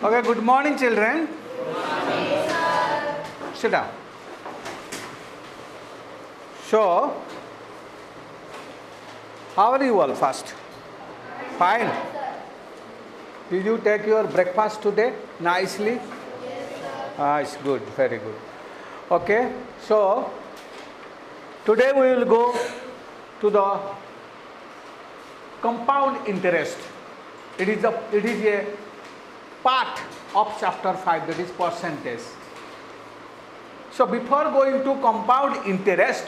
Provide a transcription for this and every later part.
Okay, good morning, children. Sit down. So, how are you all first? Fine. Did you take your breakfast today nicely? It's good, very good. Okay, so today we will go to the compound interest. It is a part of chapter 5, that is percentage. So before going to compound interest,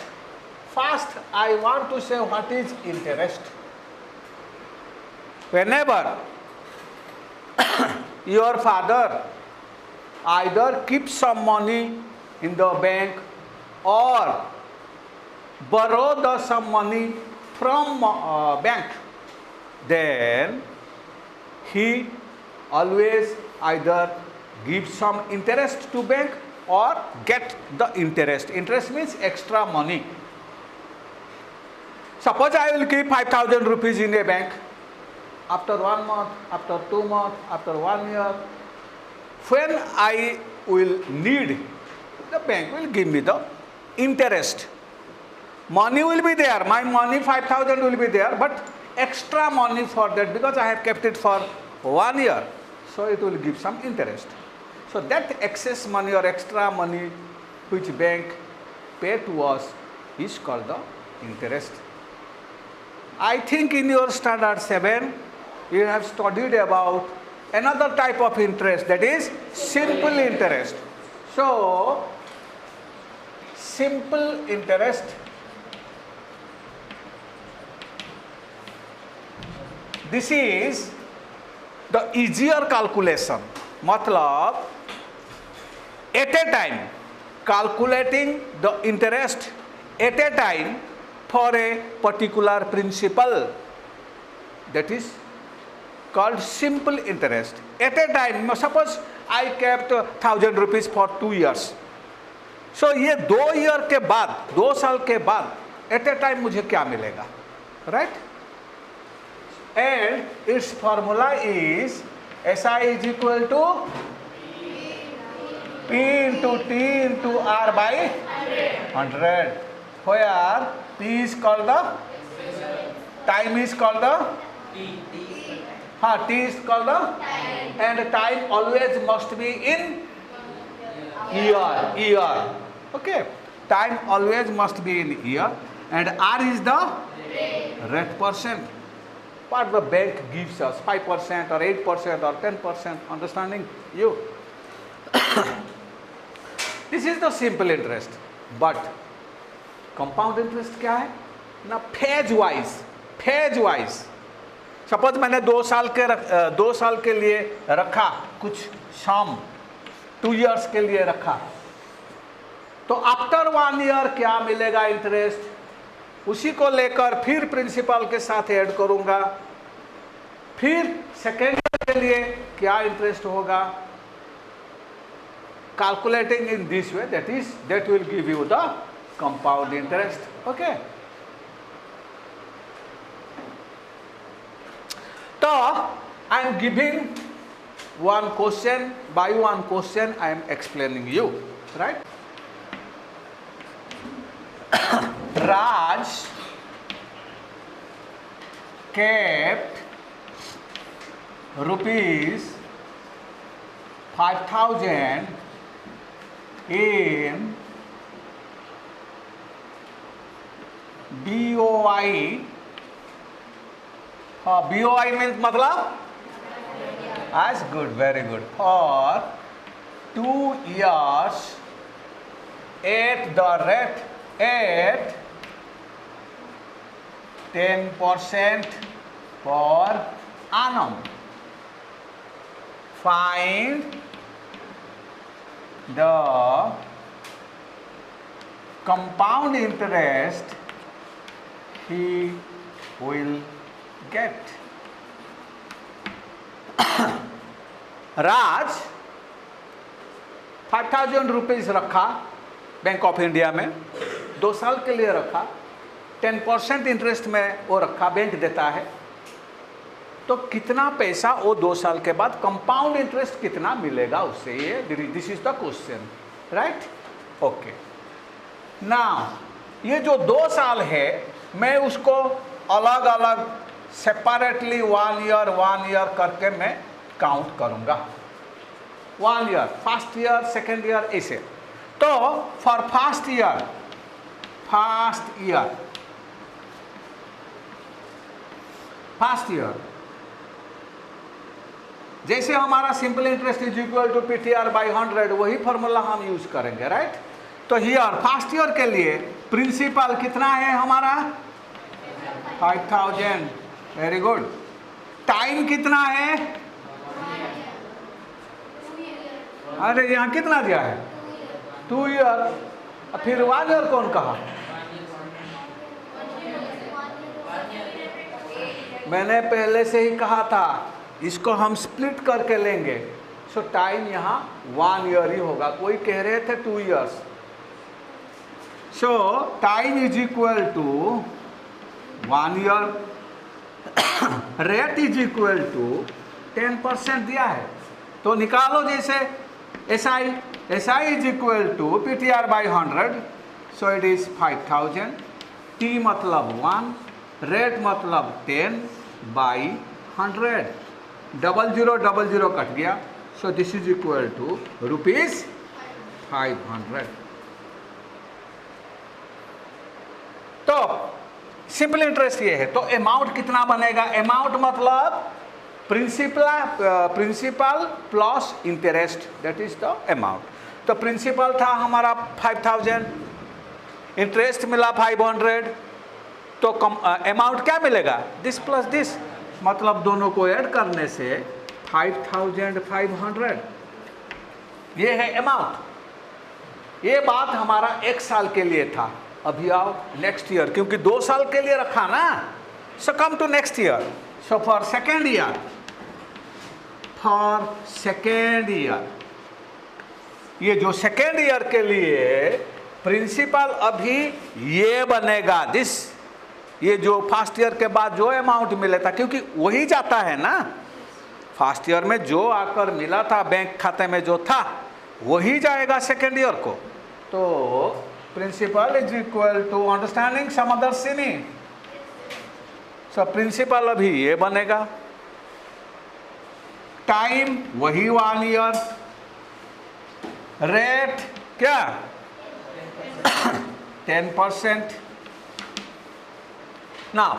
first I want to say what is interest. Whenever your father either keeps some money in the bank or borrow some money from bank, then he always either gives some interest to bank or get the interest. Interest means extra money. Suppose I will keep 5,000 rupees in a bank. After 1 month, after 2 months, after 1 year, when I will need, the bank will give me the interest. Money will be there. My money 5,000 will be there, but extra money for that because I have kept it for 1 year. So it will give some interest. So that excess money or extra money which bank pay to us is called the interest. I think in your standard 7 you have studied about another type of interest, that is simple interest. So simple interest this is the easier calculation. मतलब at a time calculating the interest at a time for a particular principle, that is called simple interest. At a time, suppose I kept 1,000 rupees for 2 years. So ये 2 year के बाद, 2 साल के बाद at a time मुझे क्या मिलेगा, right? And its formula is SI is equal to P into T into R by 100, where T is called the time, is called the T is called the and time always must be in year. Okay, time always must be in year, and R is the rate percent. What the bank gives us, 5% or 8% or 10%, understanding you? This is the simple interest. But compound interest क्या है ना, phase wise. Suppose मैंने 2 साल के लिए रखा कुछ सम, 2 years के लिए रखा, तो आफ्टर 1 year क्या मिलेगा इंटरेस्ट, उसी को लेकर फिर प्रिंसिपल के साथ ऐड करूंगा, फिर सेकेंड ईयर के लिए क्या इंटरेस्ट होगा, calculating in this way, that will give you the compound interest. Okay, so I am giving one question, by one question I am explaining you, right? Raj kept rupees 5,000 in BOI. BOI means मतलब? That's good, very good. For 2 years at the rate at 10% per annum. Find the compound interest he will get. Raj 5,000 rupees रखा bank of India में, 2 साल के लिए रखा, 10% interest में वो रखा, बैंक देता है. तो कितना पैसा वो 2 साल के बाद कंपाउंड इंटरेस्ट कितना मिलेगा उससे, ये this is the question, right? Okay, now ये जो 2 साल है मैं उसको अलग अलग सेपरेटली 1 ईयर करके मैं काउंट करूंगा। 1 year, first year, second year, ऐसे। तो फॉर फर्स्ट ईयर जैसे हमारा simple interest is equal to PTR by 100, वही फॉर्मूला हम यूज करेंगे, राइट? तो हियर फर्स्ट ईयर के लिए प्रिंसिपल कितना है हमारा? 5000, वेरी गुड। टाइम कितना है? अरे यहाँ कितना दिया है? 2 ईयर। फिर 1 ईयर कौन कहा? मैंने पहले से ही कहा था इसको हम स्प्लिट करके लेंगे, सो टाइम यहाँ 1 ईयर ही होगा। कोई कह रहे थे 2 years. So time is equal to 1 year, rate is equal to 10% दिया है, तो निकालो जैसे SI is equal to PTR by 100, so it is 5000, T मतलब 1, रेट मतलब 10 बाई 100, 00 कट गया, so this is equal to ₹500। तो सिंपल इंटरेस्ट ये है, तो अमाउंट कितना बनेगा? अमाउंट मतलब principal plus interest, that is the amount. तो प्रिंसिपल था हमारा 5000, इंटरेस्ट मिला 500, तो अमाउंट क्या मिलेगा? दिस प्लस दिस, मतलब दोनों को ऐड करने से 5500, ये है अमाउंट। ये बात हमारा 1 साल के लिए था। अभी आओ नेक्स्ट ईयर, क्योंकि 2 साल के लिए रखा ना, so come to next year. So for second year, ये जो सेकेंड ईयर के लिए प्रिंसिपल अभी ये बनेगा, दिस, ये जो फर्स्ट ईयर के बाद जो अमाउंट मिला था, क्योंकि वही जाता है ना, फर्स्ट ईयर में जो आकर मिला था बैंक खाते में जो था वही जाएगा सेकेंड ईयर को। तो principal is equal to, understanding some other सीनी, सो प्रिंसिपल अभी ये बनेगा, टाइम वही 1 ईयर, रेट क्या 10%। नाउ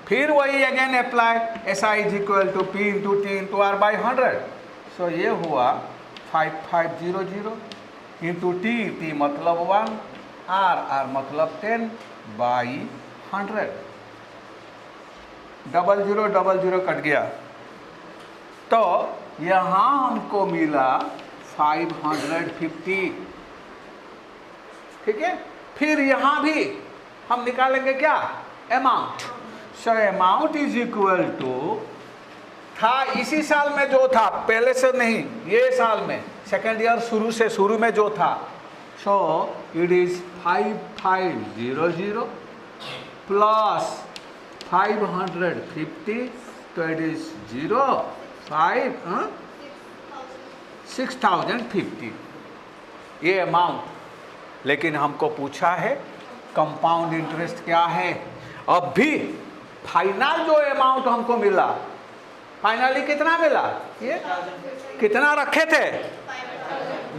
फिर वही again apply, SI is equal to P into T into R by 100, so ये हुआ 5500 इंटू T मतलब 1, R मतलब 10 बाई 100, 00 कट गया, तो यहाँ हमको मिला 550, ठीक है? फिर यहाँ भी हम निकालेंगे क्या? Amount. So amount is equal to, था इसी साल में जो था, पहले से नहीं, ये साल में सेकेंड ईयर शुरू में जो था, सो इट इज 5500 प्लस 550, तो इट इज 6050, ये अमाउंट। लेकिन हमको पूछा है कंपाउंड इंटरेस्ट क्या है। अब भी फाइनल जो अमाउंट हमको मिला, फाइनली कितना मिला? ये कितना रखे थे?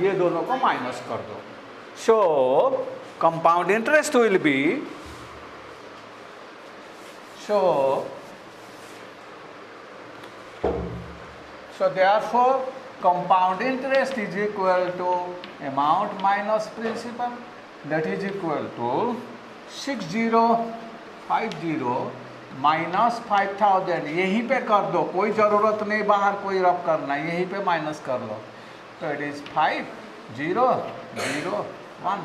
ये दोनों को माइनस कर दो। सो compound interest will B, so therefore compound interest is equal to amount minus principal, that is equal to 6050 minus 5000। यहीं पे कर दो, कोई ज़रूरत नहीं बाहर कोई रब करना, यहीं पे माइनस कर लो, तो it is 5001।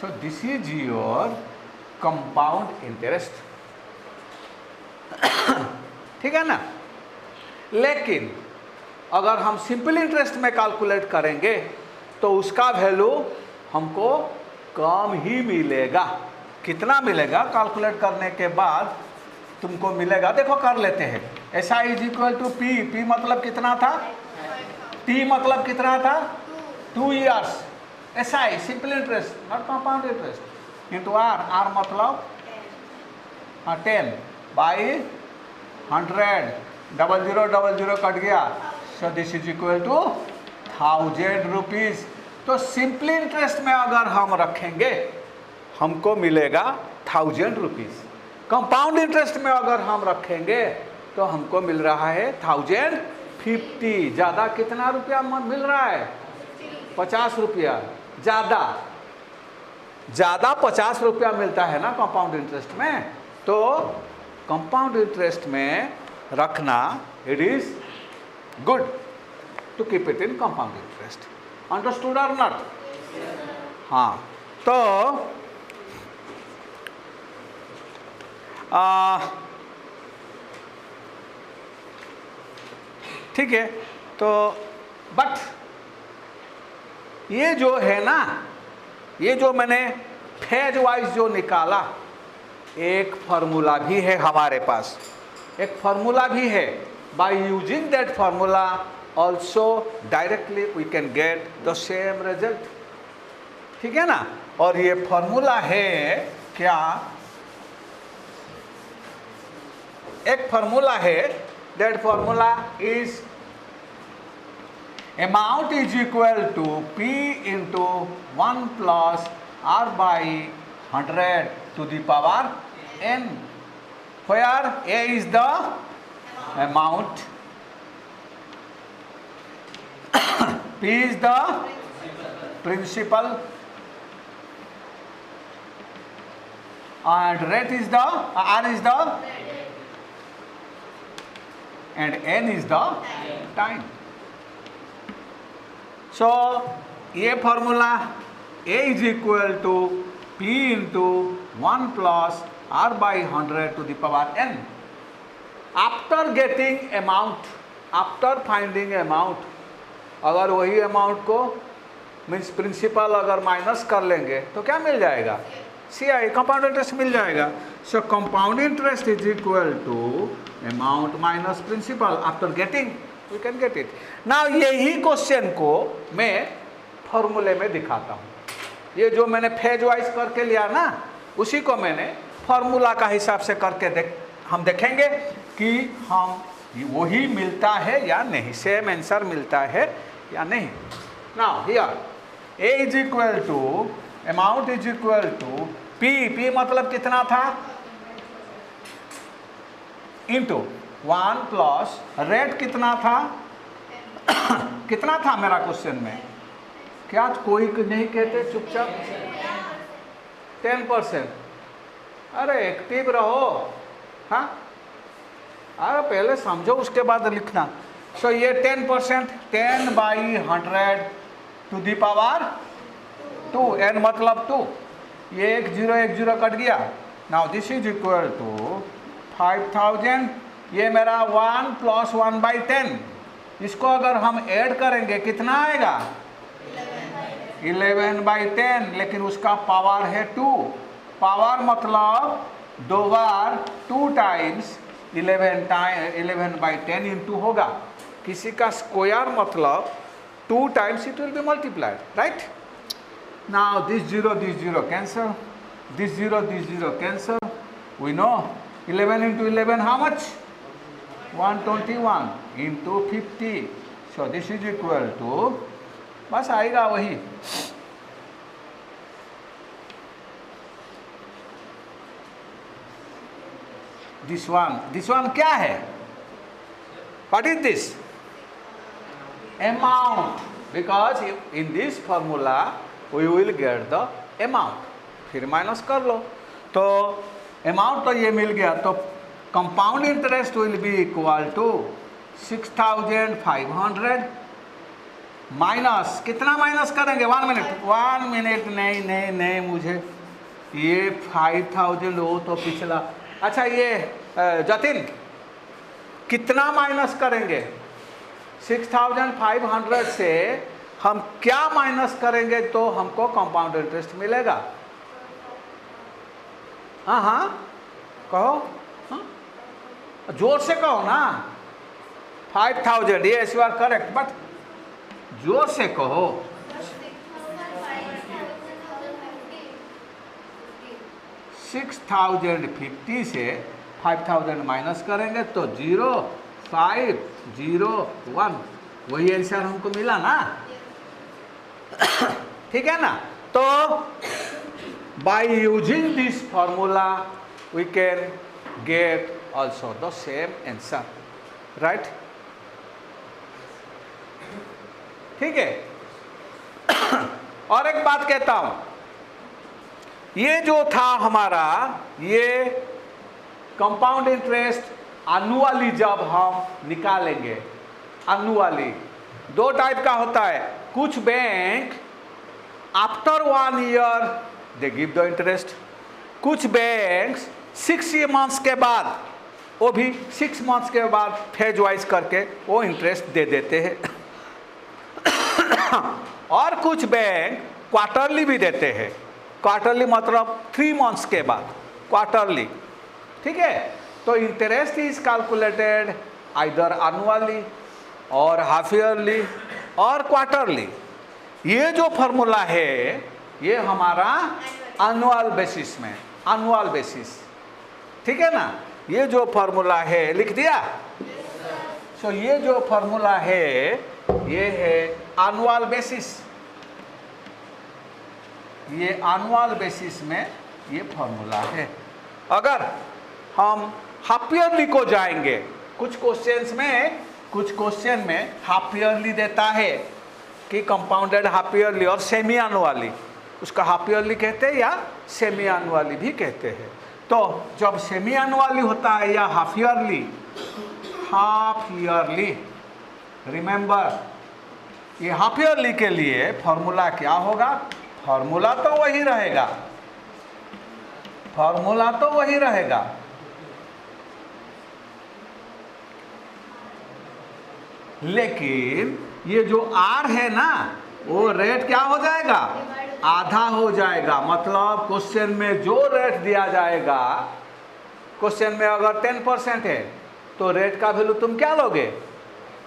So this is your compound interest, ठीक है ना? लेकिन अगर हम सिंपल इंटरेस्ट में कैलकुलेट करेंगे तो उसका वैल्यू हमको कम ही मिलेगा। कितना मिलेगा कैलकुलेट करने के बाद? तुमको मिलेगा। देखो कर लेते हैं। S I is equal to P, P मतलब कितना था, टी मतलब कितना था 2 years। S I simple interest not compound interest into R, R मतलब 10 बाई 100, 0000 कट गया, so this is equal to 1000 rupees. तो सिंपल इंटरेस्ट में अगर हम रखेंगे हमको मिलेगा 1000 रुपीज। कंपाउंड इंटरेस्ट में अगर हम रखेंगे तो हमको मिल रहा है 1050। ज़्यादा कितना रुपया मिल रहा है, 50 रुपया। ज़्यादा 50 रुपया मिलता है ना कंपाउंड इंटरेस्ट में। तो कंपाउंड इंटरेस्ट में रखना it is good to keep it in compound interest. Understood और नॉट? हाँ, तो ठीक है। तो बट ये जो है ना, ये जो मैंने फेज वाइज जो निकाला, एक फार्मूला भी है हमारे पास, एक फार्मूला भी है। By using that formula also directly we can get the same result. ठीक है ना? और ये फार्मूला है क्या, एक फार्मूला है, that formula is amount is equal to P into 1 plus R by 100 to the power n, where A is the amount, P is the principal, and rate is the R is the, and n is the time. So ये formula A is equal to P into 1 plus R by 100 to the power n। After getting amount, after finding amount, अगर वही amount को means principal अगर minus कर लेंगे तो क्या मिल जाएगा, CI कंपाउंड इंटरेस्ट मिल जाएगा। So compound interest is equal to amount minus principal after getting, we can get it. Now यही क्वेश्चन को मैं फॉर्मूले में दिखाता हूँ। ये जो मैंने फेज वाइज करके लिया ना, उसी को मैंने फॉर्मूला का हिसाब से करके हम देखेंगे कि हम वही मिलता है या नहीं, सेम आंसर मिलता है या नहीं। Now here A is equal to amount is equal to P मतलब कितना था, इंटू 1 प्लस रेट कितना था कितना था मेरा क्वेश्चन में, क्या कोई नहीं कहते चुपचाप 10%। अरे एक्टिव रहो, हाँ, अरे पहले समझो उसके बाद लिखना। सो ये 10%, 10 by 100 to the power 2, n मतलब 2, ये 1 0 कट गया। Now this is equal to 5000, ये मेरा 1 प्लस 1 बाई 10, इसको अगर हम ऐड करेंगे कितना आएगा 11 बाई 10, लेकिन उसका पावर है 2। पावर मतलब 2 बार 2 टाइम्स 11 बाई 10 इंटू होगा। किसी का स्क्वायर मतलब 2 times it will be multiplied, right? Now this zero cancel, this zero cancel. We know 11 into 11 how much, 121 into 50। So this is equal to, बस आएगा वही दिस वन क्या है, what is this amount, because in this formula we will get the amount. फिर minus कर लो, तो amount तो ये मिल गया, तो compound interest will be equal to 6500 minus, कितना माइनस करेंगे, 1 मिनट नहीं मुझे ये 5000 हो तो पिछला। अच्छा ये जतिन कितना माइनस करेंगे 6500 से, हम क्या माइनस करेंगे तो हमको कंपाउंड इंटरेस्ट मिलेगा? हाँ कहो, हाँ जोर से कहो ना, 5000, yes you are correct, but जोर से कहो। 6050 से 5000 माइनस करेंगे तो 0501, वही आंसर हमको मिला ना। ठीक है ना। तो by using this formula we can get also the same answer, right? ठीक है। और एक बात कहता हूं, ये जो था हमारा, ये कंपाउंड इंटरेस्ट एनुअली जब हम निकालेंगे, एनुअली दो टाइप का होता है। कुछ bank after 1 year they give the interest, कुछ बैंक्स 6 मंथ्स के बाद, वो भी 6 मंथ्स के बाद फेज वाइज करके वो इंटरेस्ट दे देते हैं। और कुछ बैंक क्वार्टरली भी देते हैं। क्वार्टरली मतलब 3 मंथ्स के बाद, क्वार्टरली। ठीक है। तो interest is calculated either annually और हाफ ईयरली और क्वार्टरली। ये जो फॉर्मूला है ये हमारा एनुअल बेसिस में, एनुअल बेसिस। ठीक है ना। ये जो फॉर्मूला है, लिख दिया। सो ये जो फॉर्मूला है ये है एनुअल बेसिस। ये एनुअल बेसिस में ये फॉर्मूला है। अगर हम हाफ ईयरली को जाएंगे, कुछ क्वेश्चन में हाफ ईयरली देता है कि कंपाउंडेड हाफ ईयरली और सेमी एनुअली, उसका हाफ ईयरली कहते हैं या सेमी एनुअली भी कहते हैं। तो जब सेमी एनुअली होता है या हाफ ईयरली, रिमेंबर ये हाफ ईयरली के लिए फॉर्मूला क्या होगा? फॉर्मूला तो वही रहेगा, फॉर्मूला तो वही रहेगा। लेकिन ये जो R है ना, वो रेट क्या हो जाएगा? आधा हो जाएगा। मतलब क्वेश्चन में जो रेट दिया जाएगा, क्वेश्चन में अगर 10% है तो रेट का वैल्यू तुम क्या लोगे?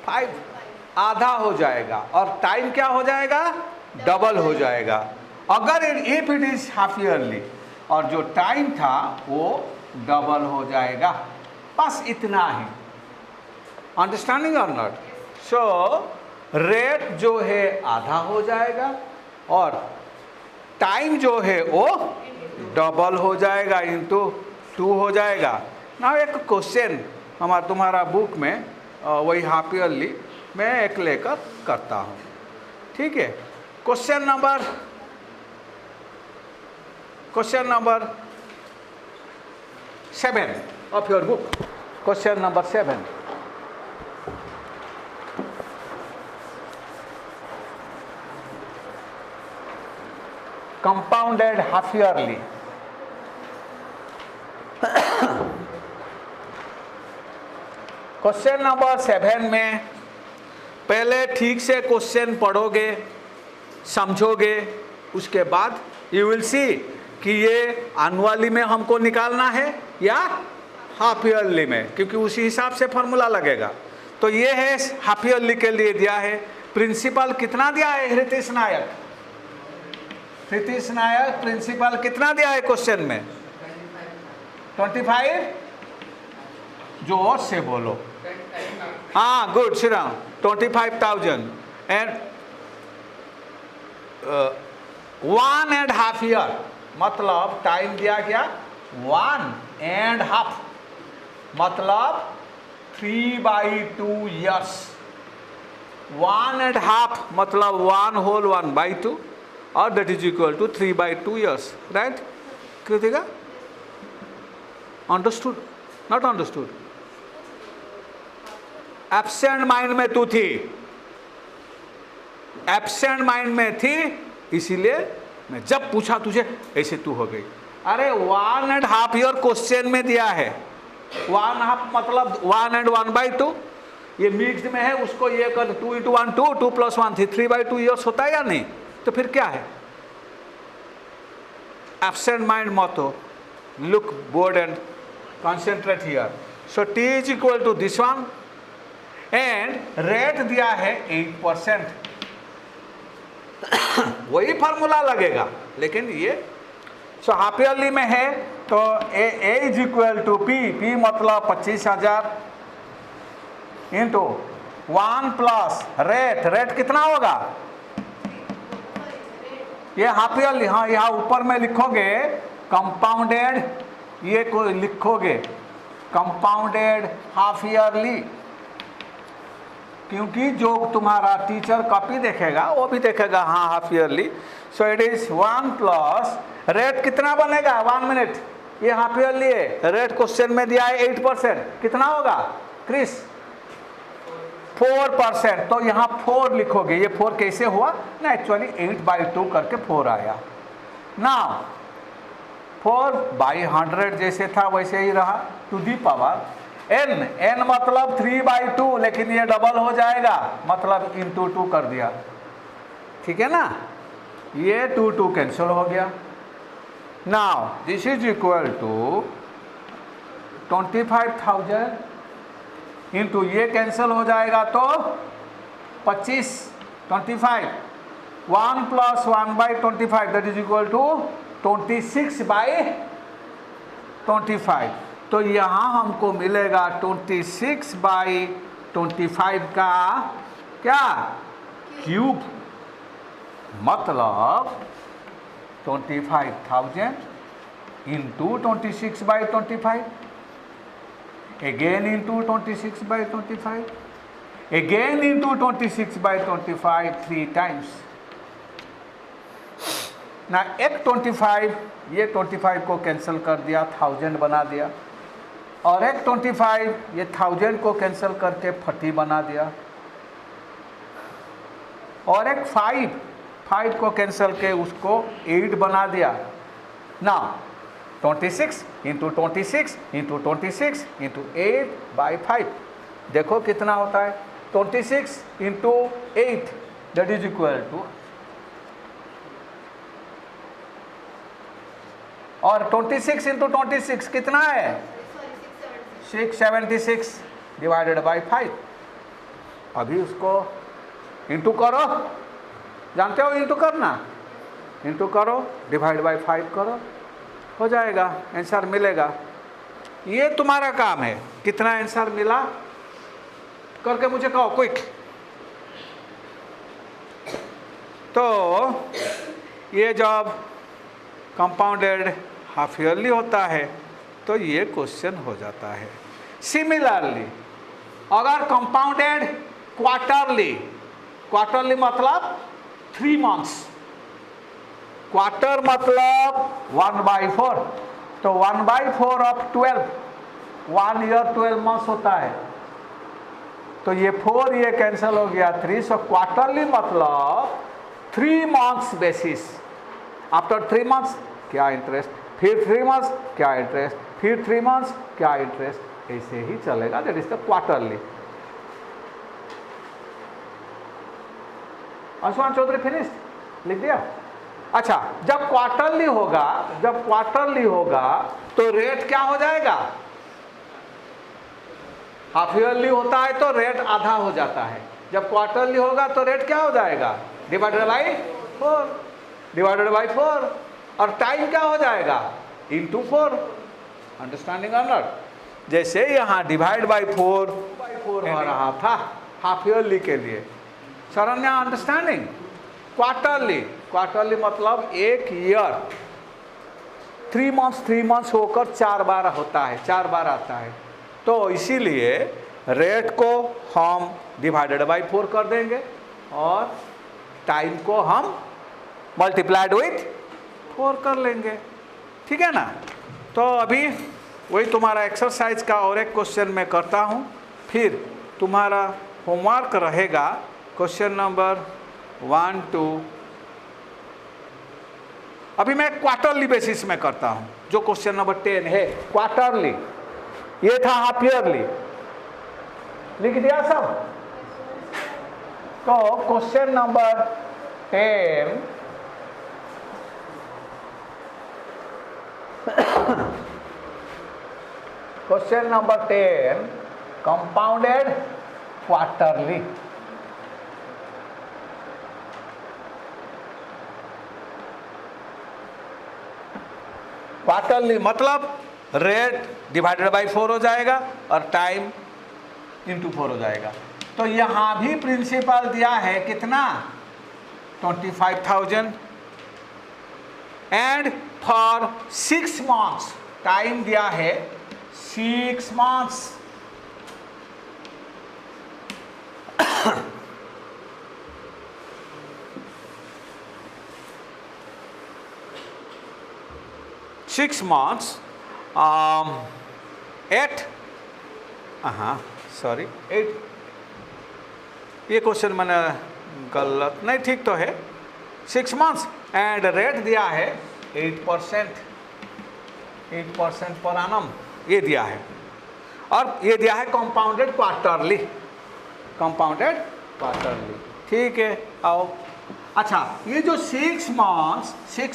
5, आधा हो जाएगा। और टाइम क्या हो जाएगा? डबल हो जाएगा। अगर if it is half yearly और जो टाइम था वो डबल हो जाएगा। बस इतना ही। अंडरस्टैंडिंग और नॉट? सो रेट जो है आधा हो जाएगा और टाइम जो है वो डबल हो जाएगा, इंटू 2 हो जाएगा ना। एक क्वेश्चन तुम्हारा बुक में वही हाफ ईयरली मैं एक लेकर करता हूँ। ठीक है। Question number 7 of your book. Question number 7। Compounded half yearly. Question number 7 में पहले ठीक से क्वेश्चन पढ़ोगे, समझोगे, उसके बाद यू विल सी कि ये एनुअली में हमको निकालना है या हाफ ईयरली में, क्योंकि उसी हिसाब से फॉर्मूला लगेगा। तो ये है हाफ ईयरली के लिए दिया है। प्रिंसिपल कितना दिया है? हृतिश नायक प्रिंसिपल कितना दिया है क्वेश्चन में? 25। जोर से बोलो। हाँ, गुड श्रीराम। 25,000 एंड 1.5 ईयर, मतलब टाइम दिया गया 1.5, मतलब 3/2 ईयर्स। 1.5 मतलब 1 होल 1/2 और that is equal to 3/2 years, right? Kritika, understood? Not understood? Absent mind में तू थी, एब्सेंट माइंड में थी, इसीलिए मैं जब पूछा तुझे ऐसे तू हो गई। अरे 1.5 ईयर क्वेश्चन में दिया है। 1.5 मतलब 1 and 1/2, ये मिक्स्ड में है, उसको ये कर 2 × 1 2, 2 + 1 3/2 ईयर्स होता है या नहीं? तो फिर क्या है? एब्सेंट माइंड मत हो, look board and concentrate here. So T is equal to this one and rate दिया है 8%। वही फार्मूला लगेगा, लेकिन ये सो हाफ ईयरली में है तो ए इज इक्वल टू पी मतलब 25,000 इंटू 1 प्लस रेट कितना होगा? ये हाफ ईयरली, हाँ यहाँ ऊपर में लिखोगे कंपाउंडेड, ये को लिखोगे कंपाउंडेड हाफ ईयरली, क्योंकि जो तुम्हारा टीचर कॉपी देखेगा वो भी देखेगा हाँ half yearly. So it is 1 plus rate कितना बनेगा? 1 मिनट, ये हाफ ईयरली है, रेट क्वेश्चन में दिया है 8%, कितना होगा क्रिस? 4%। तो यहाँ 4 लिखोगे, ये 4 कैसे हुआ ना, एक्चुअली 8/2 करके 4 आया ना, 4/100 जैसे था वैसे ही रहा, टू दी पावर n मतलब 3/2, लेकिन ये डबल हो जाएगा मतलब इंटू 2 कर दिया, ठीक है ना, ये 2 कैंसिल हो गया। Now this is equal to 25,000 into ये कैंसिल हो जाएगा तो 25 1 plus 1/25 that is equal to 26/25। तो यहाँ हमको मिलेगा 26/25 का क्या क्यूब, मतलब 25,000 into 26/25 again into 26/25 again into 26/25 3 times। ना एक 25 ये 25 को कैंसिल कर दिया, 1000 बना दिया, और एक 25 ये 1000 को कैंसिल करके 40 बना दिया, और एक 5 को कैंसिल के उसको 8 बना दिया। ना 26 इंटू 26 इंटू 26 इंटू 8/5 देखो कितना होता है, 26 into 8 that is equal to, और 26 इंटू 26 कितना है 676 डिवाइडेड बाई 5। अभी उसको इंटू करो, जानते हो इंटू करना, इंटू करो डिवाइड बाई 5 करो, हो जाएगा, आंसर मिलेगा। ये तुम्हारा काम है, कितना आंसर मिला करके मुझे कहो क्विक। तो ये जब कंपाउंडेड हाफ ईयरली होता है तो ये क्वेश्चन हो जाता है। सिमिलरली अगर कंपाउंडेड क्वार्टरली मतलब 3 मंथ्स, क्वार्टर मतलब 1/4, तो 1/4 ऑफ 12, 1 ईयर 12 मंथ्स होता है, तो ये 4 ये कैंसिल हो गया 3, सो क्वार्टरली मतलब 3 मंथ्स बेसिस, आफ्टर 3 मंथ्स क्या इंटरेस्ट, फिर 3 मंथ्स क्या इंटरेस्ट, फिर 3 मंथ्स क्या इंटरेस्ट, ऐसे ही चलेगा, that is the quarterly. Anshuman Chaudhary finished, लिख दिया। अच्छा, जब क्वार्टरली होगा तो रेट क्या हो जाएगा, हाफ ईयरली होता है तो रेट आधा हो जाता है, जब क्वार्टरली होगा तो रेट क्या हो जाएगा डिवाइडेड बाई 4, और टाइम क्या हो जाएगा इंटू 4। अंडरस्टैंडिंग और नॉट? जैसे यहाँ डिवाइड बाई 4 हो रहा था हाफ ईयरली के लिए, शरण्या अंडरस्टैंडिंग? क्वार्टरली मतलब 1 ईयर 3 मंथ्स होकर 4 बार होता है, 4 बार आता है, तो इसीलिए रेट को हम डिवाइडेड बाई 4 कर देंगे और टाइम को हम मल्टीप्लाइड विथ 4 कर लेंगे, ठीक है ना। तो अभी वही तुम्हारा एक्सरसाइज का और एक क्वेश्चन मैं करता हूँ, फिर तुम्हारा होमवर्क रहेगा क्वेश्चन नंबर 1 2। अभी मैं क्वार्टरली बेसिस में करता हूँ, जो क्वेश्चन नंबर 10 है क्वार्टरली, ये था हाफ ईयरली, लिख दिया सब। तो क्वेश्चन नंबर 10 तो question number 10, compounded quarterly. Quarterly मतलब रेट डिवाइडेड बाई 4 हो जाएगा और टाइम इंटू 4 हो जाएगा। तो यहाँ भी प्रिंसिपल दिया है कितना, 25,000 एंड फॉर 6 मंथ्स टाइम दिया है 6 months. Six months at sorry 8, ये क्वेश्चन मैंने गलत नहीं, ठीक तो है। 6 मंथ्स एंड रेट दिया है 8% पर एनम, ये दिया है। और ये दिया है कंपाउंडेड क्वार्टरली, कंपाउंडेड क्वार्टरली। ठीक है, आओ। अच्छा, ये जो 6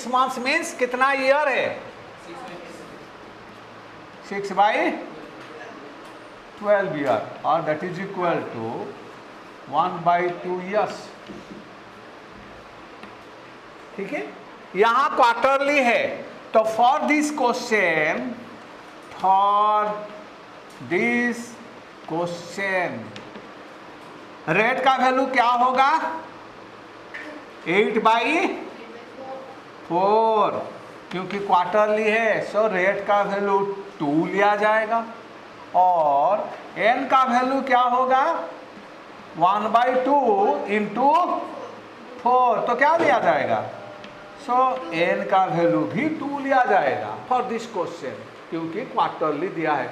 मंथ्स मीन्स कितना ईयर है, 6/12 ईयर, और that is equal to 1/2 years. ठीक है, यहां क्वार्टरली है, तो फॉर दिस क्वेश्चन रेट का वैल्यू क्या होगा, 8/4, क्योंकि क्वार्टरली है, सो रेट का वैल्यू 2 लिया जाएगा, और एन का वैल्यू क्या होगा, 1/2 इंटू 4, तो क्या लिया जाएगा, सो एन का वैल्यू भी 2 लिया जाएगा फॉर दिस क्वेश्चन, क्योंकि क्वार्टरली दिया है।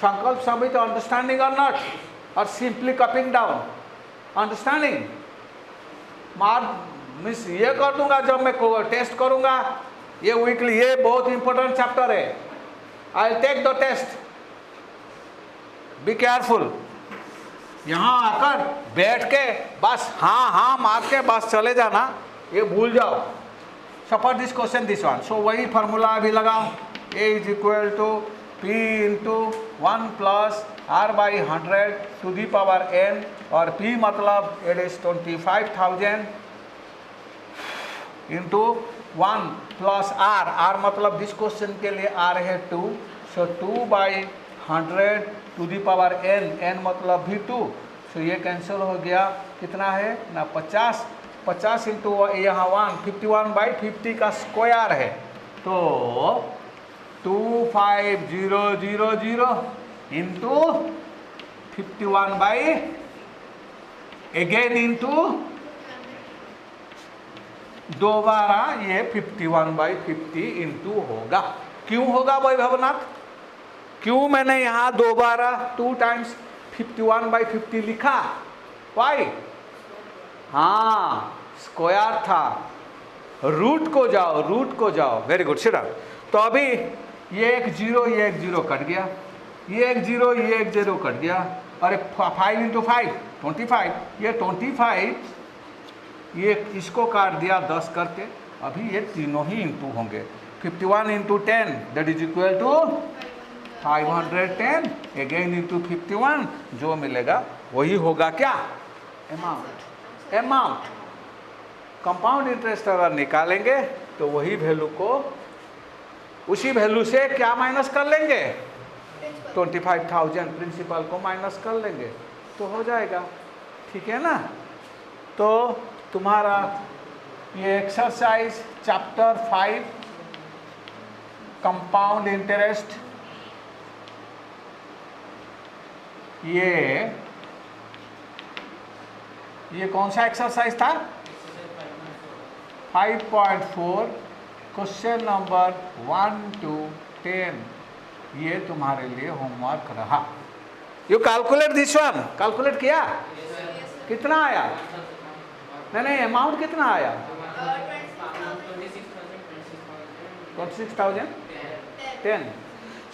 संकल्प समित अंडरस्टैंडिंग और नॉट, और simply cupping down understanding. Mark miss ये कर दूंगा जब मैं टेस्ट करूंगा, ये वीकली, ये बहुत इंपॉर्टेंट चैप्टर है। I will take the test, be careful. यहाँ आकर बैठ के बस हाँ मार के बस चले जाना, ये भूल जाओ। Suppose this question this one, so वही फार्मूला अभी लगाओ, A is equal to P into 1 plus r/100 to the power n, और p मतलब it is 25,000 into 1 plus r मतलब दिस क्वेश्चन के लिए r है 2, so 2/100 to the power n मतलब भी 2, सो ये कैंसिल हो गया, कितना है ना 50 इंटू यहाँ 1, 51/50 का स्क्वायर है, तो 25,000 इंटू 51 अगेन इंटू दोबारा ये 51/50 इंटू होगा। क्यों होगा वैभवनाथ, क्यों मैंने यहाँ दोबारा 2 टाइम्स 51/50 लिखा, वाई, हाँ स्क्वायर था, रूट को जाओ, वेरी गुड सिरा। तो अभी ये एक जीरो कट गया, ये एक जीरो कट गया, अरे 5 इंटू 5 25, ये 25, ये इसको काट दिया 10 करके, अभी ये तीनों ही इंटू होंगे, 51 into 10 that is equal to 510, again into 51, जो मिलेगा वही होगा क्या, अमाउंट। कंपाउंड इंटरेस्ट अगर निकालेंगे तो वही वैल्यू को, उसी वैल्यू से क्या माइनस कर लेंगे, 25,000 प्रिंसिपल को माइनस कर लेंगे तो हो जाएगा। ठीक है ना, तो तुम्हारा ये एक्सरसाइज चैप्टर 5 कंपाउंड इंटरेस्ट, ये कौन सा एक्सरसाइज था, 5.4, क्वेश्चन नंबर 1 to 10, ये तुम्हारे लिए होमवर्क रहा। You calculate this one, calculate किया, कितना आया, नहीं अमाउंट कितना आया, 26,010,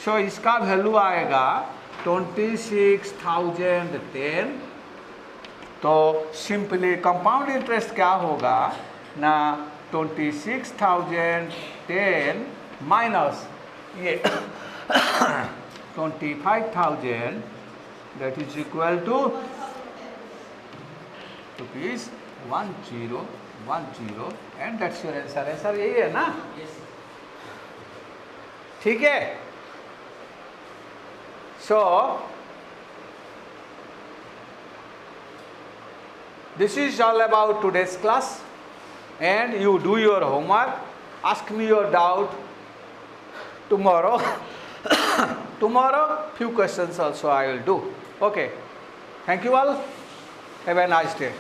सो इसका वैल्यू आएगा 26,010। तो सिंपली कंपाउंड इंटरेस्ट क्या होगा ना, 26,010 माइनस ये 25,000, that is equal to rupees 1010, and that's your answer. Answer यही है ना? ठीक है? So this is all about today's class, and you do your homework. Ask me your doubt tomorrow. Tomorrow few questions also I will do. Okay. Thank you all. Have a nice day.